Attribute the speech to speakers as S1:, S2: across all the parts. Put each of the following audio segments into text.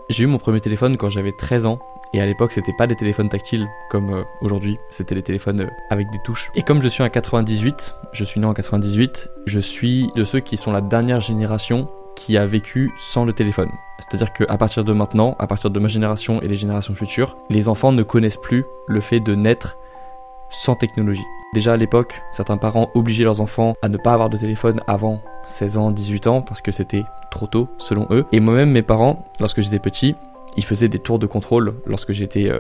S1: J'ai eu mon premier téléphone quand j'avais 13 ans et à l'époque c'était pas des téléphones tactiles comme aujourd'hui, c'était des téléphones avec des touches. Et comme je suis je suis né en 98, je suis de ceux qui sont la dernière génération qui a vécu sans le téléphone. C'est-à-dire qu'à partir de maintenant, à partir de ma génération et les générations futures, les enfants ne connaissent plus le fait de naître sans technologie. Déjà à l'époque, certains parents obligeaient leurs enfants à ne pas avoir de téléphone avant 16 ans, 18 ans, parce que c'était trop tôt, selon eux. Et moi-même, mes parents, lorsque j'étais petit, ils faisaient des tours de contrôle lorsque j'étais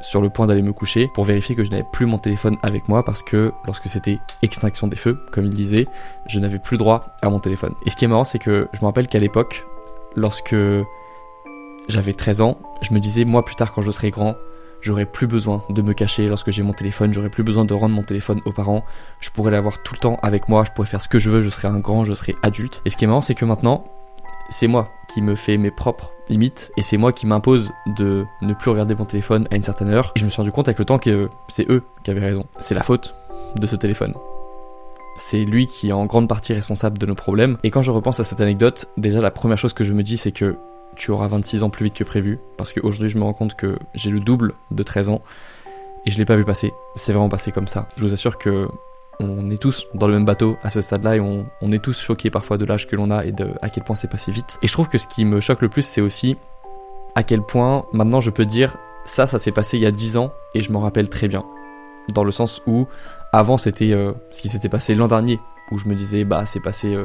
S1: sur le point d'aller me coucher, pour vérifier que je n'avais plus mon téléphone avec moi, parce que lorsque c'était extinction des feux, comme ils disaient, je n'avais plus droit à mon téléphone. Et ce qui est marrant, c'est que je me rappelle qu'à l'époque, lorsque j'avais 13 ans, je me disais, moi plus tard quand je serai grand, j'aurai plus besoin de me cacher lorsque j'ai mon téléphone, j'aurai plus besoin de rendre mon téléphone aux parents, je pourrai l'avoir tout le temps avec moi, je pourrai faire ce que je veux, je serai un grand, je serai adulte. Et ce qui est marrant, c'est que maintenant, c'est moi qui me fais mes propres limites et c'est moi qui m'impose de ne plus regarder mon téléphone à une certaine heure. Et je me suis rendu compte avec le temps que c'est eux qui avaient raison. C'est la faute de ce téléphone. C'est lui qui est en grande partie responsable de nos problèmes. Et quand je repense à cette anecdote, déjà la première chose que je me dis, c'est que tu auras 26 ans plus vite que prévu, parce qu'aujourd'hui je me rends compte que j'ai le double de 13 ans et je l'ai pas vu passer. C'est vraiment passé comme ça. Je vous assure que on est tous dans le même bateau à ce stade-là et on est tous choqués parfois de l'âge que l'on a et de à quel point c'est passé vite. Et je trouve que ce qui me choque le plus, c'est aussi à quel point maintenant je peux dire ça s'est passé il y a 10 ans et je m'en rappelle très bien. Dans le sens où avant c'était ce qui s'était passé l'an dernier, où je me disais bah c'est passé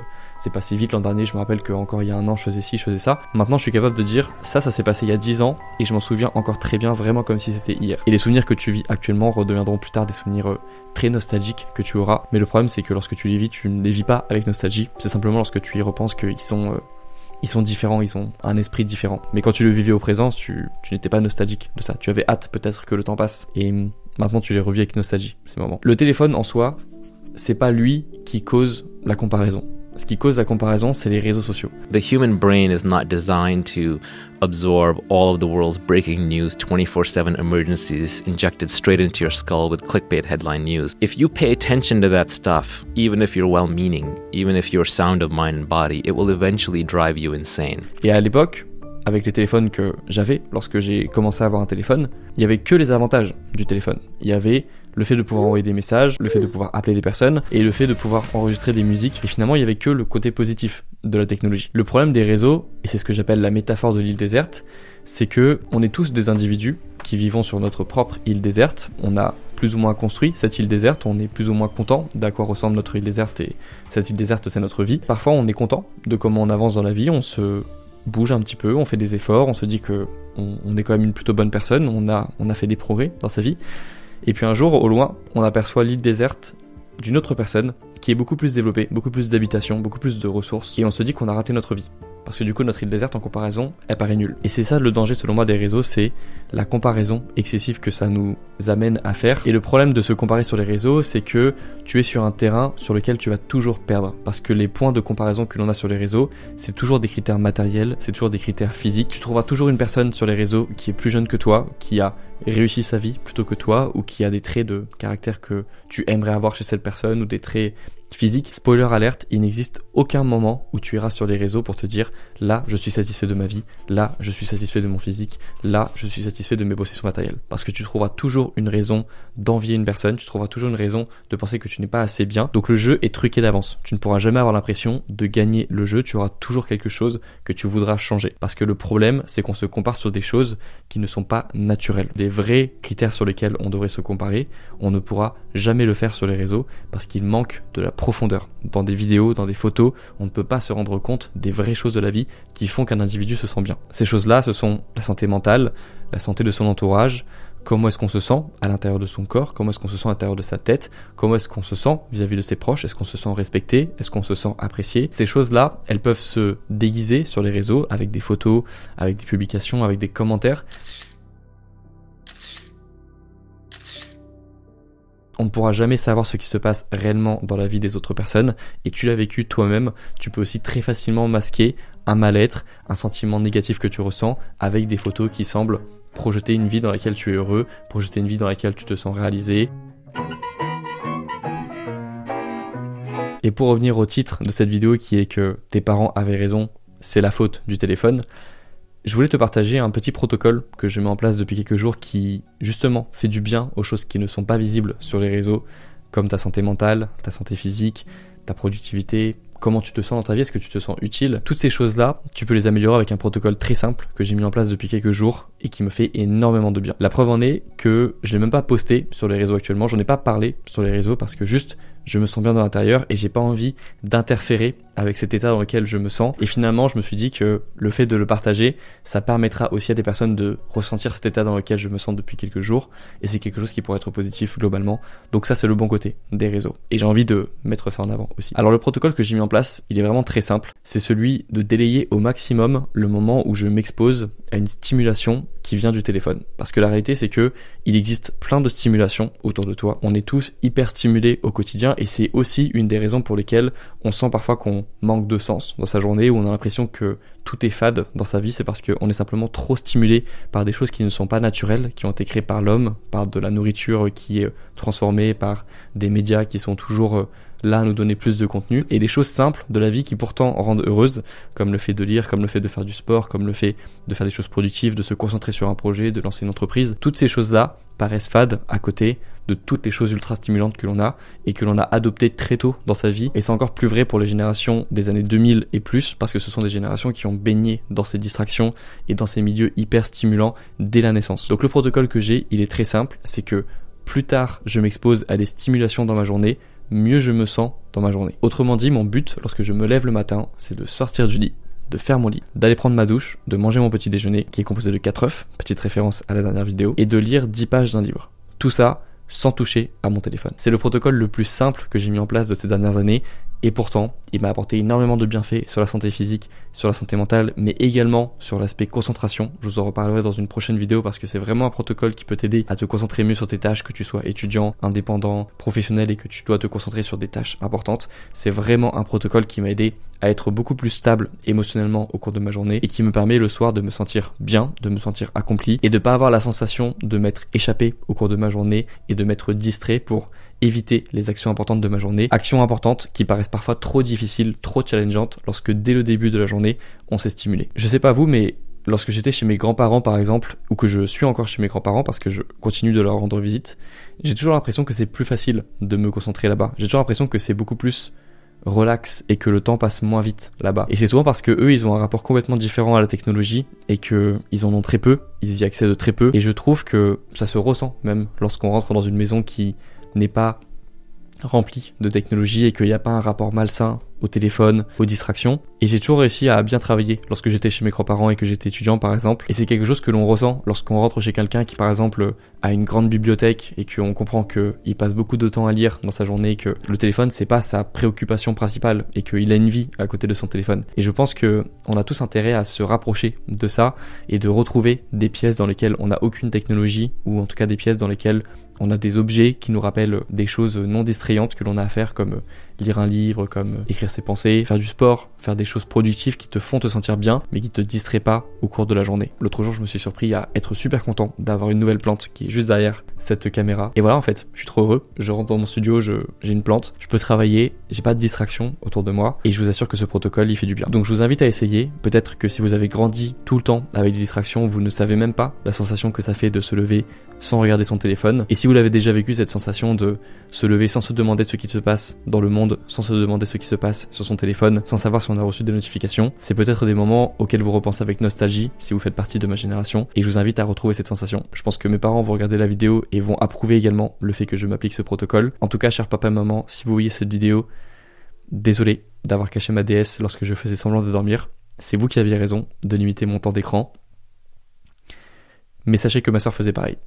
S1: vite l'an dernier, je me rappelle qu'encore il y a un an je faisais ci, je faisais ça. Maintenant je suis capable de dire ça s'est passé il y a 10 ans et je m'en souviens encore très bien, vraiment comme si c'était hier. Et les souvenirs que tu vis actuellement redeviendront plus tard des souvenirs très nostalgiques que tu auras. Mais le problème c'est que lorsque tu les vis, tu ne les vis pas avec nostalgie. C'est simplement lorsque tu y repenses qu'ils sont différents, ils ont un esprit différent. Mais quand tu le vivais au présent, tu n'étais pas nostalgique de ça. Tu avais hâte peut-être que le temps passe. Et maintenant tu les revis avec nostalgie, ces moments. Le téléphone en soi, c'est pas lui qui cause la comparaison. Ce qui cause la comparaison, c'est les réseaux sociaux.
S2: The human brain is not designed to absorb all of the world's breaking news, 24/7 emergencies injected straight into your skull with clickbait headline news. If you pay attention to that stuff, even if you're well-meaning, even if you're sound of mind and body, it will eventually drive you insane.
S1: Et à l'époque, avec les téléphones que j'avais, lorsque j'ai commencé à avoir un téléphone, il n'y avait que les avantages du téléphone. Il y avait le fait de pouvoir envoyer des messages, le fait de pouvoir appeler des personnes et le fait de pouvoir enregistrer des musiques. Et finalement, il n'y avait que le côté positif de la technologie. Le problème des réseaux, et c'est ce que j'appelle la métaphore de l'île déserte, c'est que on est tous des individus qui vivons sur notre propre île déserte. On a plus ou moins construit cette île déserte, on est plus ou moins content d'à quoi ressemble notre île déserte et cette île déserte, c'est notre vie. Parfois, on est content de comment on avance dans la vie, on se bouge un petit peu, on fait des efforts, on se dit que on est quand même une plutôt bonne personne, on a fait des progrès dans sa vie. Et puis un jour, au loin, on aperçoit l'île déserte d'une autre personne qui est beaucoup plus développée, beaucoup plus d'habitation, beaucoup plus de ressources. Et on se dit qu'on a raté notre vie. Parce que du coup, notre île déserte, en comparaison, elle paraît nulle. Et c'est ça le danger, selon moi, des réseaux, c'est la comparaison excessive que ça nous amène à faire. Et le problème de se comparer sur les réseaux, c'est que tu es sur un terrain sur lequel tu vas toujours perdre. Parce que les points de comparaison que l'on a sur les réseaux, c'est toujours des critères matériels, c'est toujours des critères physiques. Tu trouveras toujours une personne sur les réseaux qui est plus jeune que toi, qui a réussi sa vie plutôt que toi, ou qui a des traits de caractère que tu aimerais avoir chez cette personne, ou des traits physique. Spoiler alerte, il n'existe aucun moment où tu iras sur les réseaux pour te dire là je suis satisfait de ma vie, là je suis satisfait de mon physique, là je suis satisfait de mes possessions matérielles. Parce que tu trouveras toujours une raison d'envier une personne, tu trouveras toujours une raison de penser que tu n'es pas assez bien. Donc le jeu est truqué d'avance. Tu ne pourras jamais avoir l'impression de gagner le jeu, tu auras toujours quelque chose que tu voudras changer. Parce que le problème, c'est qu'on se compare sur des choses qui ne sont pas naturelles. Les vrais critères sur lesquels on devrait se comparer, on ne pourra jamais le faire sur les réseaux parce qu'il manque de la profondeur. Dans des vidéos, dans des photos, on ne peut pas se rendre compte des vraies choses de la vie qui font qu'un individu se sent bien. Ces choses-là, ce sont la santé mentale, la santé de son entourage, comment est-ce qu'on se sent à l'intérieur de son corps, comment est-ce qu'on se sent à l'intérieur de sa tête, comment est-ce qu'on se sent vis-à-vis de ses proches, est-ce qu'on se sent respecté, est-ce qu'on se sent apprécié. Ces choses-là, elles peuvent se déguiser sur les réseaux avec des photos, avec des publications, avec des commentaires. on ne pourra jamais savoir ce qui se passe réellement dans la vie des autres personnes, et tu l'as vécu toi-même, tu peux aussi très facilement masquer un mal-être, un sentiment négatif que tu ressens avec des photos qui semblent projeter une vie dans laquelle tu es heureux, projeter une vie dans laquelle tu te sens réalisé. Et pour revenir au titre de cette vidéo qui est que tes parents avaient raison, c'est la faute du téléphone, je voulais te partager un petit protocole que je mets en place depuis quelques jours qui justement fait du bien aux choses qui ne sont pas visibles sur les réseaux, comme ta santé mentale, ta santé physique, ta productivité, comment tu te sens dans ta vie, est-ce que tu te sens utile. Toutes ces choses-là, tu peux les améliorer avec un protocole très simple que j'ai mis en place depuis quelques jours et qui me fait énormément de bien. La preuve en est que je l'ai même pas posté sur les réseaux actuellement, j'en ai pas parlé sur les réseaux parce que juste je me sens bien dans l'intérieur et j'ai pas envie d'interférer avec cet état dans lequel je me sens. Et finalement, je me suis dit que le fait de le partager, ça permettra aussi à des personnes de ressentir cet état dans lequel je me sens depuis quelques jours. Et c'est quelque chose qui pourrait être positif globalement. Donc ça, c'est le bon côté des réseaux. Et j'ai envie de mettre ça en avant aussi. Alors le protocole que j'ai mis en place, il est vraiment très simple. C'est celui de délayer au maximum le moment où je m'expose à une stimulation qui vient du téléphone. Parce que la réalité, c'est que il existe plein de stimulations autour de toi. On est tous hyper stimulés au quotidien et c'est aussi une des raisons pour lesquelles on sent parfois qu'on manque de sens dans sa journée, où on a l'impression que tout est fade dans sa vie. C'est parce qu'on est simplement trop stimulé par des choses qui ne sont pas naturelles, qui ont été créées par l'homme, par de la nourriture qui est transformée, par des médias qui sont toujours là à nous donner plus de contenu, et des choses simples de la vie qui pourtant rendent heureuse, comme le fait de lire, comme le fait de faire du sport, comme le fait de faire des choses productives, de se concentrer sur un projet, de lancer une entreprise. Toutes ces choses-là paraissent fades à côté de toutes les choses ultra stimulantes que l'on a et que l'on a adoptées très tôt dans sa vie. Et c'est encore plus vrai pour les générations des années 2000 et plus, parce que ce sont des générations qui ont baigné dans ces distractions et dans ces milieux hyper stimulants dès la naissance. Donc le protocole que j'ai, il est très simple, c'est que plus tard je m'expose à des stimulations dans ma journée, mieux je me sens dans ma journée. Autrement dit, mon but lorsque je me lève le matin, c'est de sortir du lit, de faire mon lit, d'aller prendre ma douche, de manger mon petit déjeuner qui est composé de 4 œufs, petite référence à la dernière vidéo, et de lire 10 pages d'un livre. Tout ça sans toucher à mon téléphone. C'est le protocole le plus simple que j'ai mis en place de ces dernières années et pourtant, il m'a apporté énormément de bienfaits sur la santé physique, sur la santé mentale, mais également sur l'aspect concentration. Je vous en reparlerai dans une prochaine vidéo parce que c'est vraiment un protocole qui peut t'aider à te concentrer mieux sur tes tâches, que tu sois étudiant, indépendant, professionnel et que tu dois te concentrer sur des tâches importantes. C'est vraiment un protocole qui m'a aidé à être beaucoup plus stable émotionnellement au cours de ma journée et qui me permet le soir de me sentir bien, de me sentir accompli et de pas avoir la sensation de m'être échappé au cours de ma journée et de m'être distrait pour éviter les actions importantes de ma journée. Actions importantes qui paraissent parfois trop difficiles, trop challengeantes lorsque dès le début de la journée, on s'est stimulé. Je sais pas vous, mais lorsque j'étais chez mes grands-parents par exemple, ou que je suis encore chez mes grands-parents parce que je continue de leur rendre visite, j'ai toujours l'impression que c'est plus facile de me concentrer là-bas. J'ai toujours l'impression que c'est beaucoup plus relax et que le temps passe moins vite là-bas. Et c'est souvent parce que eux, ils ont un rapport complètement différent à la technologie et que ils en ont très peu, ils y accèdent très peu. Et je trouve que ça se ressent même lorsqu'on rentre dans une maison qui n'est pas rempli de technologie et qu'il n'y a pas un rapport malsain au téléphone, aux distractions. Et j'ai toujours réussi à bien travailler lorsque j'étais chez mes grands-parents et que j'étais étudiant par exemple. Et c'est quelque chose que l'on ressent lorsqu'on rentre chez quelqu'un qui par exemple a une grande bibliothèque et qu'on comprend qu'il passe beaucoup de temps à lire dans sa journée, que le téléphone c'est pas sa préoccupation principale et qu'il a une vie à côté de son téléphone. Et je pense que on a tous intérêt à se rapprocher de ça et de retrouver des pièces dans lesquelles on n'a aucune technologie, ou en tout cas des pièces dans lesquelles on a des objets qui nous rappellent des choses non distrayantes que l'on a à faire, comme lire un livre, comme écrire ses pensées, faire du sport, faire des choses productives qui te font te sentir bien, mais qui te distraient pas au cours de la journée. L'autre jour, je me suis surpris à être super content d'avoir une nouvelle plante qui est juste derrière cette caméra. Et voilà, en fait, je suis trop heureux. Je rentre dans mon studio, j'ai une plante, je peux travailler, j'ai pas de distraction autour de moi, et je vous assure que ce protocole, il fait du bien. Donc je vous invite à essayer. Peut-être que si vous avez grandi tout le temps avec des distractions, vous ne savez même pas la sensation que ça fait de se lever sans regarder son téléphone. Et si vous l'avez déjà vécu, cette sensation de se lever sans se demander ce qui se passe dans le monde, sans se demander ce qui se passe sur son téléphone, sans savoir si on a reçu des notifications, c'est peut-être des moments auxquels vous repensez avec nostalgie si vous faites partie de ma génération, et je vous invite à retrouver cette sensation. Je pense que mes parents vont regarder la vidéo et vont approuver également le fait que je m'applique ce protocole. En tout cas, cher papa et maman, si vous voyez cette vidéo, désolé d'avoir caché ma DS lorsque je faisais semblant de dormir. C'est vous qui aviez raison de limiter mon temps d'écran. Mais sachez que ma sœur faisait pareil.